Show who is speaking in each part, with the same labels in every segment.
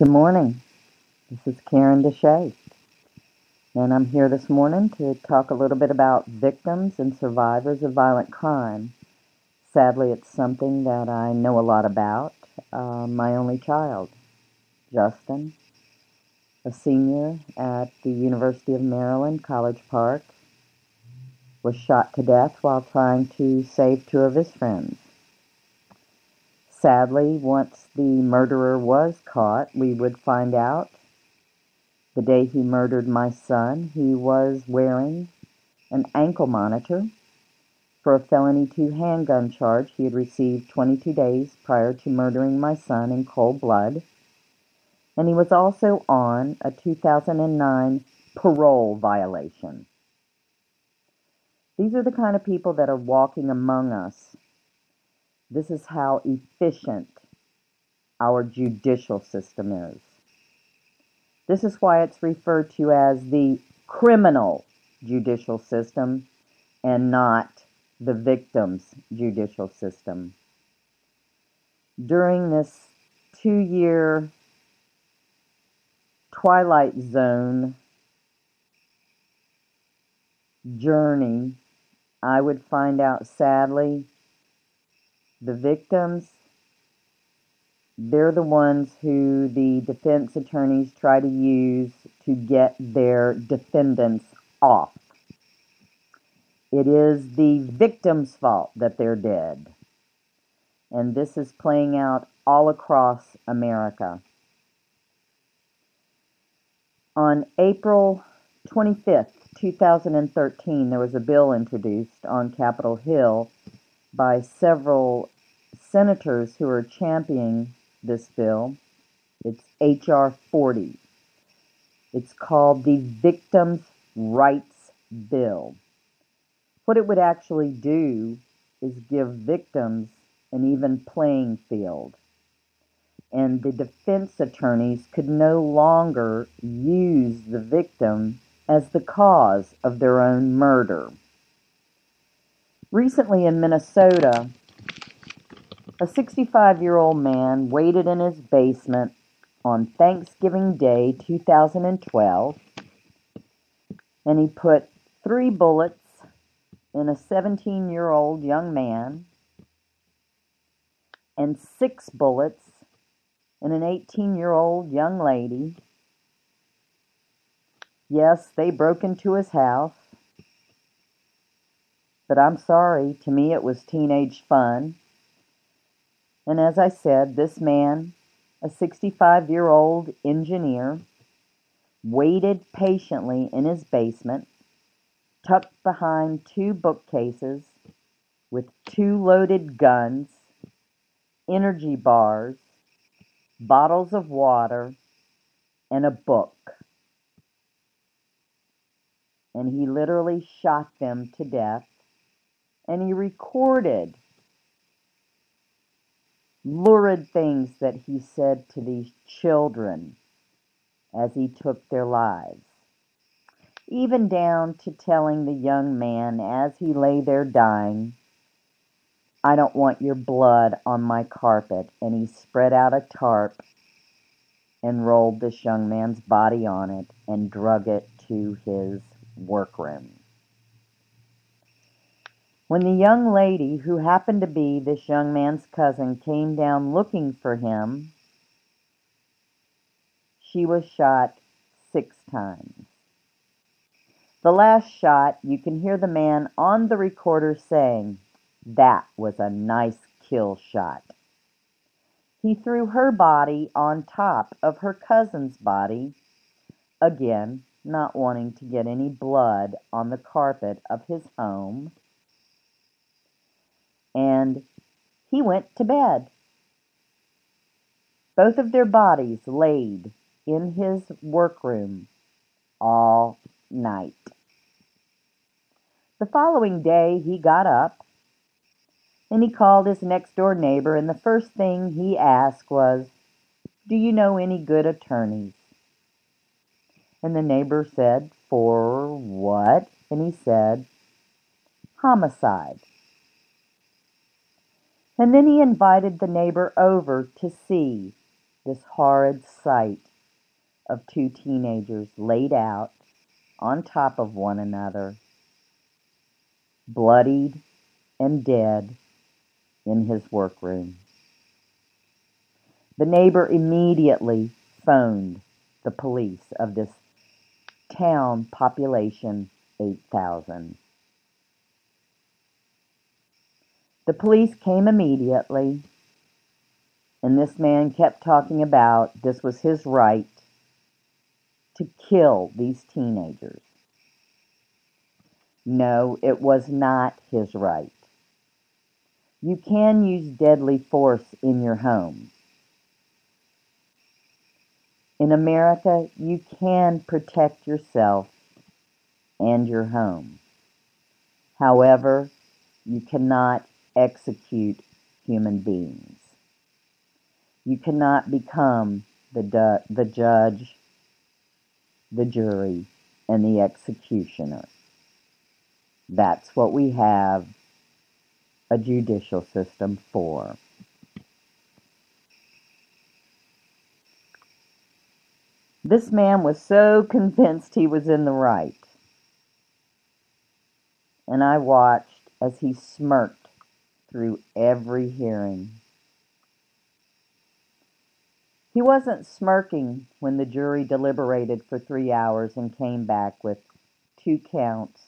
Speaker 1: Good morning. This is Karen DeShay, and I'm here this morning to talk a little bit about victims and survivors of violent crime. Sadly, it's something that I know a lot about. My only child, Justin, a senior at the University of Maryland, College Park, was shot to death while trying to save two of his friends. Sadly, once the murderer was caught, we would find out the day he murdered my son, he was wearing an ankle monitor for a felony 2 handgun charge he had received 22 days prior to murdering my son in cold blood. And he was also on a 2009 parole violation. These are the kind of people that are walking among us. This is how efficient our judicial system is. This is why it's referred to as the criminal judicial system and not the victim's judicial system. During this 2-year Twilight Zone journey, I would find out, sadly, the victims, they're the ones who the defense attorneys try to use to get their defendants off. It is the victim's fault that they're dead. And this is playing out all across America. On April 25th, 2013, there was a bill introduced on Capitol Hill by several senators who are championing this bill. It's H.R. 40. It's called the Victims' Rights Bill. What it would actually do is give victims an even playing field. And the defense attorneys could no longer use the victim as the cause of their own murder. Recently in Minnesota, a 65-year-old man waited in his basement on Thanksgiving Day 2012, and he put 3 bullets in a 17-year-old young man and 6 bullets in an 18-year-old young lady. Yes, they broke into his house, but I'm sorry, to me it was teenage fun. And as I said, this man, a 65-year-old engineer, waited patiently in his basement, tucked behind 2 bookcases with 2 loaded guns, energy bars, bottles of water, and a book. And he literally shot them to death, and he recorded lurid things that he said to these children as he took their lives. Even down to telling the young man as he lay there dying, "I don't want your blood on my carpet." And he spread out a tarp and rolled this young man's body on it and drug it to his workroom. When the young lady, who happened to be this young man's cousin, came down looking for him, she was shot 6 times. The last shot, you can hear the man on the recorder saying, "That was a nice kill shot." He threw her body on top of her cousin's body, again, not wanting to get any blood on the carpet of his home. And he went to bed. Both of their bodies laid in his workroom all night. The following day, he got up and he called his next-door neighbor, and the first thing he asked was, "Do you know any good attorneys?" And the neighbor said, "For what?" And he said, "Homicide." And then he invited the neighbor over to see this horrid sight of two teenagers laid out on top of one another, bloodied and dead in his workroom. The neighbor immediately phoned the police of this town population 8,000. The police came immediately, and this man kept talking about this was his right to kill these teenagers. No, it was not his right. You can use deadly force in your home. In America, you can protect yourself and your home. However, you cannot execute human beings. You cannot become the judge, the jury, and the executioner. That's what we have a judicial system for. This man was so convinced he was in the right, and I watched as he smirked through every hearing. He wasn't smirking when the jury deliberated for 3 hours and came back with 2 counts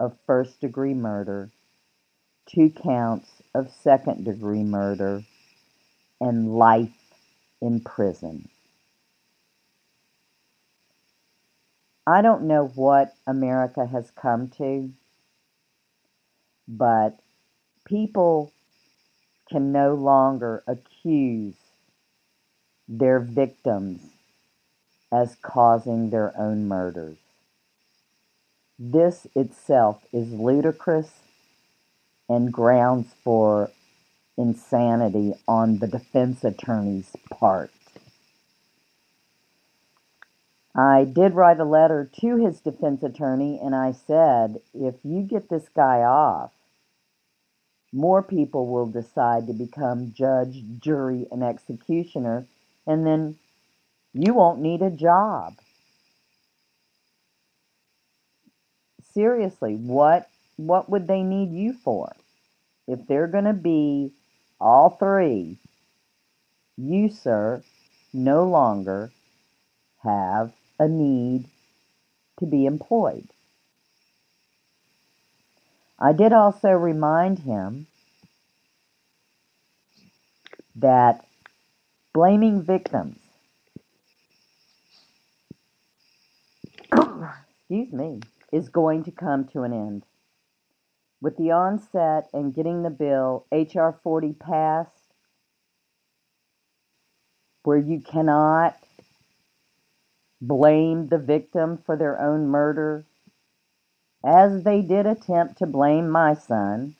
Speaker 1: of first-degree murder, 2 counts of second-degree murder, and life in prison. I don't know what America has come to, but people can no longer accuse their victims as causing their own murders. This itself is ludicrous and grounds for insanity on the defense attorney's part. I did write a letter to his defense attorney, and I said, if you get this guy off, more people will decide to become judge, jury, and executioner, and then you won't need a job. Seriously, what would they need you for? If they're going to be all three, you, sir, no longer have a need to be employed. I did also remind him that blaming victims, excuse me, is going to come to an end. With the onset and getting the bill, H.R. 40 passed, where you cannot blame the victim for their own murder, as they did attempt to blame my son.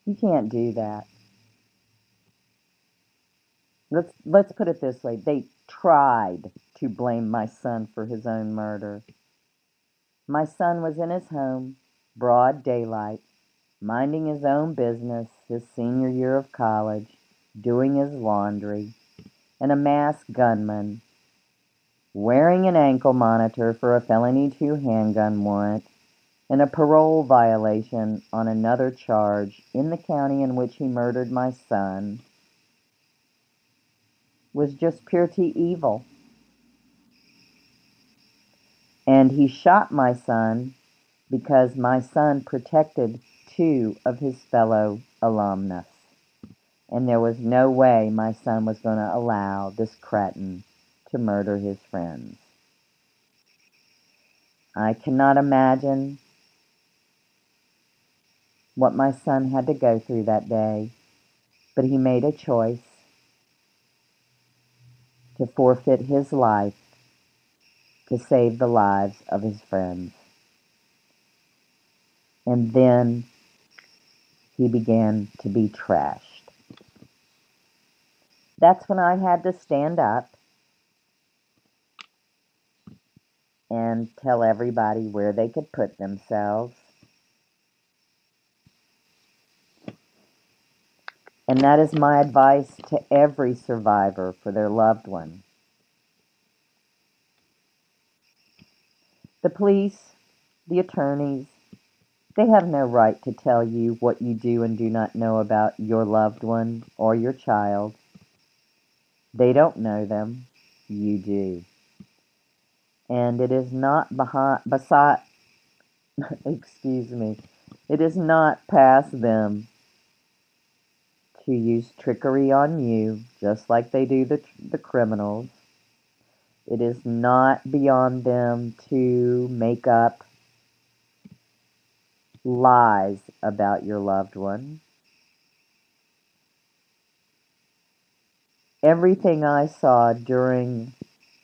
Speaker 1: You can't do that. Let's put it this way. They tried to blame my son for his own murder. My son was in his home, broad daylight, minding his own business, his senior year of college, doing his laundry, and a masked gunman, wearing an ankle monitor for a felony 2 handgun warrant, and a parole violation on another charge in the county in which he murdered my son, was just pure evil. And he shot my son because my son protected 2 of his fellow alumnus. And there was no way my son was going to allow this cretin to murder his friends. I cannot imagine what my son had to go through that day, but he made a choice to forfeit his life to save the lives of his friends. And then he began to be trashed. That's when I had to stand up and tell everybody where they could put themselves. And that is my advice to every survivor for their loved one. The police, the attorneys, they have no right to tell you what you do and do not know about your loved one or your child. They don't know them. You do. And it is not it is not past them to use trickery on you, just like they do the criminals. It is not beyond them to make up lies about your loved one. Everything I saw during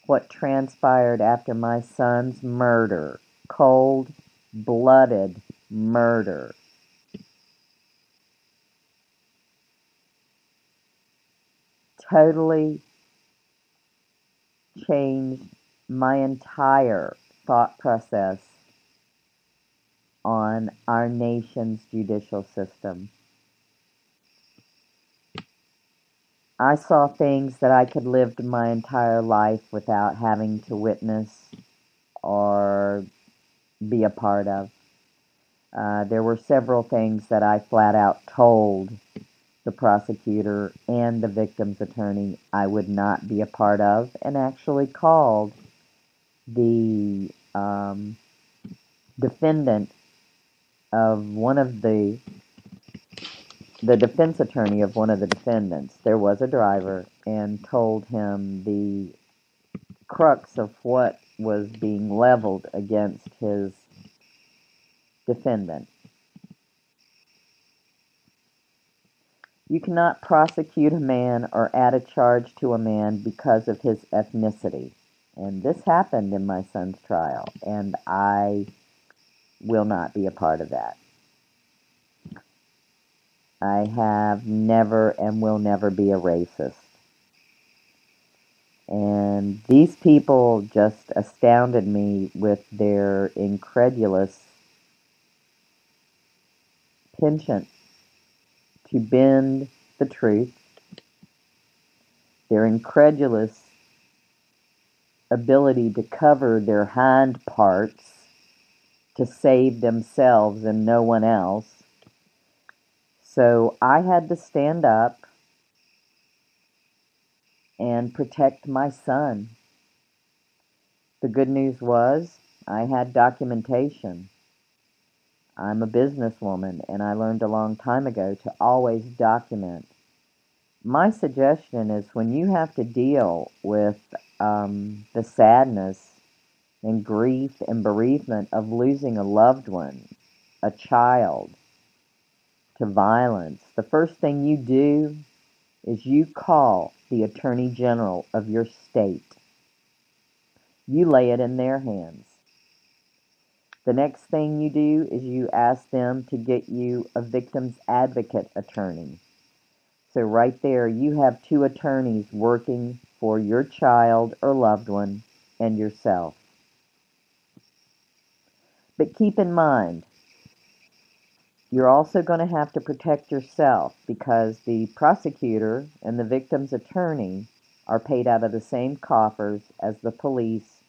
Speaker 1: what transpired after my son's murder, cold-blooded murder, totally changed my entire thought process on our nation's judicial system. I saw things that I could live my entire life without having to witness or be a part of. There were several things that I flat out told the prosecutor and the victim's attorney I would not be a part of, and actually called the defendant of one of the defense attorney of one of the defendants. There was a driver, and told him the crux of what was being leveled against his defendant. You cannot prosecute a man or add a charge to a man because of his ethnicity. And this happened in my son's trial, and I will not be a part of that. I have never and will never be a racist. And these people just astounded me with their incredulous penchant to bend the truth, their incredulous ability to cover their hind parts to save themselves and no one else. So I had to stand up and protect my son. The good news was I had documentation. I'm a businesswoman, and I learned a long time ago to always document. My suggestion is when you have to deal with the sadness and grief and bereavement of losing a loved one, a child, to violence, the first thing you do is you call the Attorney General of your state. You lay it in their hands. The next thing you do is you ask them to get you a victim's advocate attorney. So right there, you have two attorneys working for your child or loved one and yourself. But keep in mind, you're also going to have to protect yourself, because the prosecutor and the victim's attorney are paid out of the same coffers as the police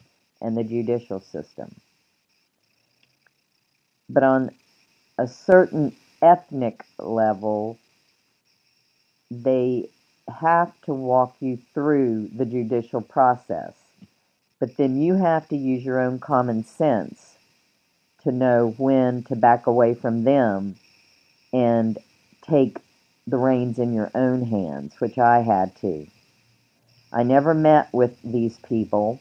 Speaker 1: and the judicial system. But on a certain ethnic level, they have to walk you through the judicial process. But then you have to use your own common sense to know when to back away from them and take the reins in your own hands, which I had to. I never met with these people,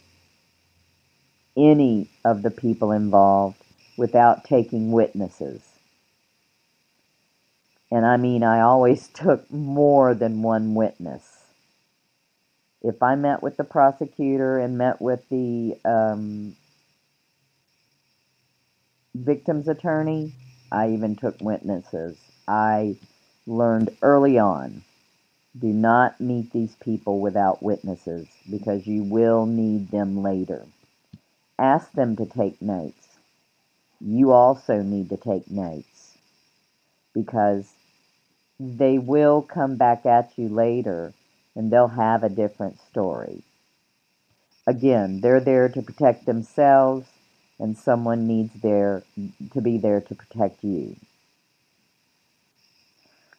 Speaker 1: any of the people involved, without taking witnesses. And I mean, I always took more than one witness. If I met with the prosecutor and met with the victim's attorney, I even took witnesses. I learned early on, do not meet these people without witnesses, because you will need them later. Ask them to take notes. You also need to take notes, because they will come back at you later and they'll have a different story. Again, they're there to protect themselves, and someone needs to be there to protect you.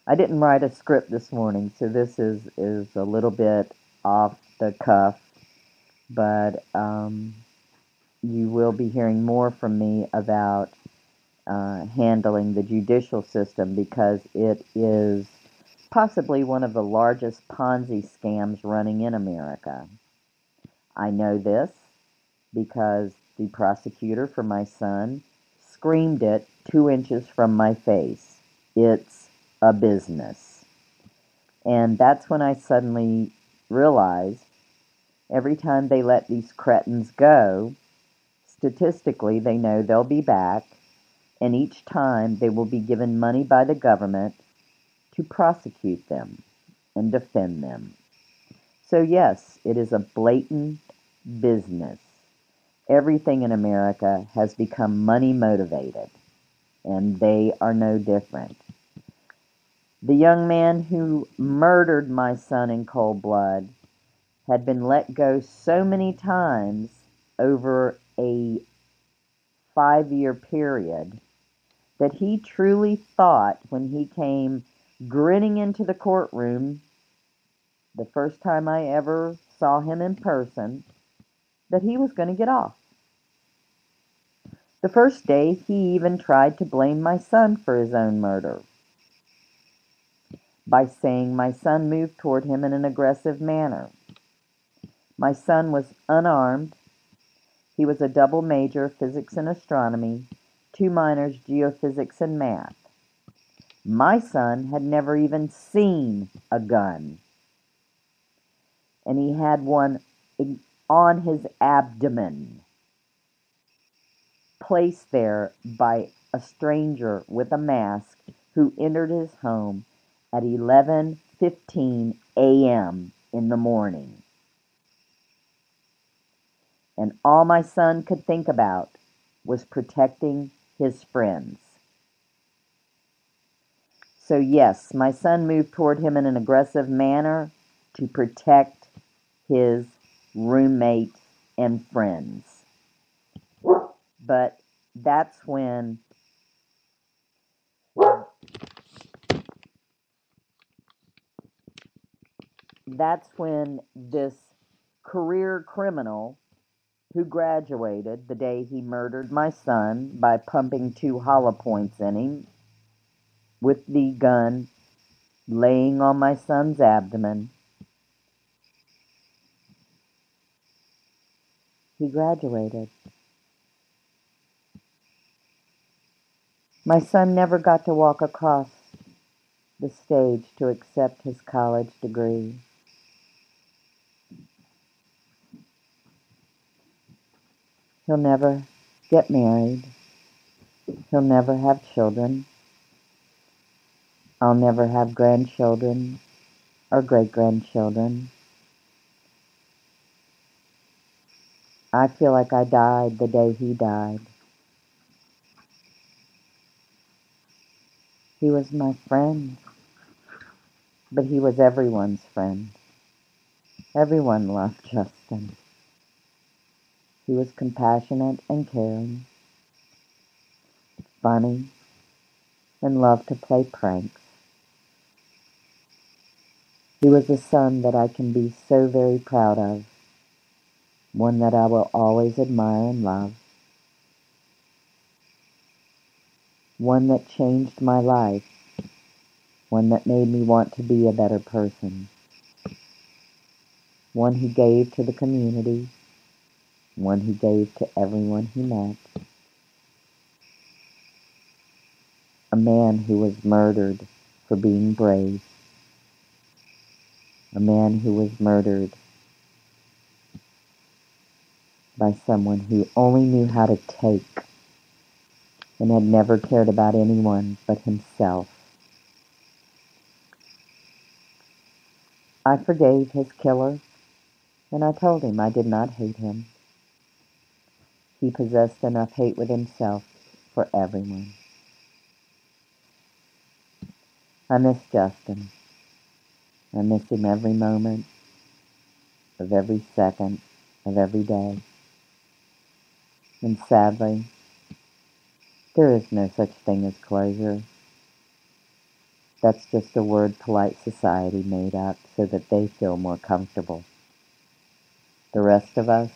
Speaker 1: I didn't write a script this morning, so this is a little bit off the cuff, but you will be hearing more from me about handling the judicial system, because it is possibly one of the largest Ponzi scams running in America. I know this because the prosecutor for my son screamed it 2 inches from my face. It's a business. And that's when I suddenly realized every time they let these cretins go, statistically they know they'll be back, and each time they will be given money by the government to prosecute them and defend them. So yes, it is a blatant business. Everything in America has become money motivated, and they are no different. The young man who murdered my son in cold blood had been let go so many times over a 5-year period that he truly thought, when he came grinning into the courtroom the first time I ever saw him in person, that he was going to get off. The first day, he even tried to blame my son for his own murder by saying my son moved toward him in an aggressive manner. My son was unarmed. He was a double major, physics and astronomy, 2 minors, geophysics and math. My son had never even seen a gun, and he had one on his abdomen, placed there by a stranger with a mask who entered his home at 11:15 a.m. in the morning. And all my son could think about was protecting his friends. So yes, my son moved toward him in an aggressive manner to protect his roommates and friends. But that's when this career criminal who graduated the day he murdered my son by pumping 2 hollow points in him with the gun laying on my son's abdomen, he graduated. My son never got to walk across the stage to accept his college degree. He'll never get married. He'll never have children. I'll never have grandchildren or great-grandchildren. I feel like I died the day he died. He was my friend, but he was everyone's friend. Everyone loved Justin. He was compassionate and caring, funny, and loved to play pranks. He was a son that I can be so very proud of, one that I will always admire and love, one that changed my life, one that made me want to be a better person, one who gave to the community, one who gave to everyone he met, a man who was murdered for being brave, a man who was murdered by someone who only knew how to take and had never cared about anyone but himself. I forgave his killer, and I told him I did not hate him. He possessed enough hate with himself for everyone. I miss Justin. I miss him every moment of every second of every day. And sadly, there is no such thing as closure. That's just a word polite society made up so that they feel more comfortable. The rest of us,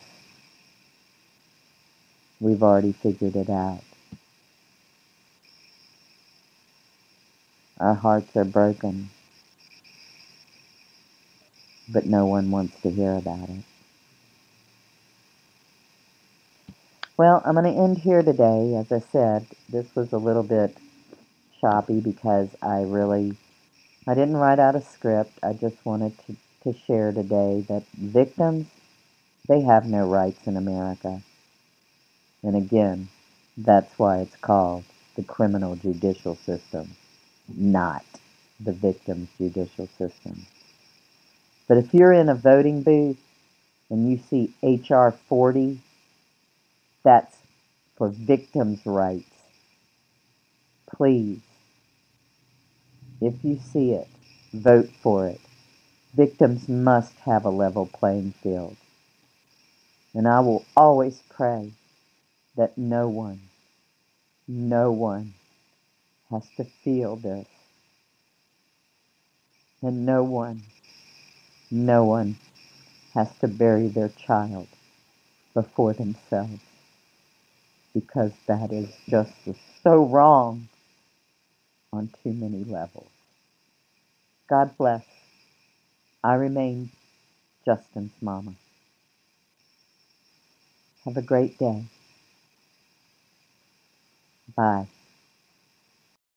Speaker 1: we've already figured it out. Our hearts are broken, but no one wants to hear about it. Well, I'm going to end here today. As I said, this was a little bit choppy because I didn't write out a script. I just wanted to share today that victims, they have no rights in America. And again, that's why it's called the criminal judicial system, not the victim's judicial system. But if you're in a voting booth and you see H.R. 40, that's for victims' rights. Please, if you see it, vote for it. Victims must have a level playing field. And I will always pray that no one has to feel this. And no one has to bury their child before themselves. Because that is just so wrong on too many levels. God bless. I remain Justin's mama. Have a great day. Bye.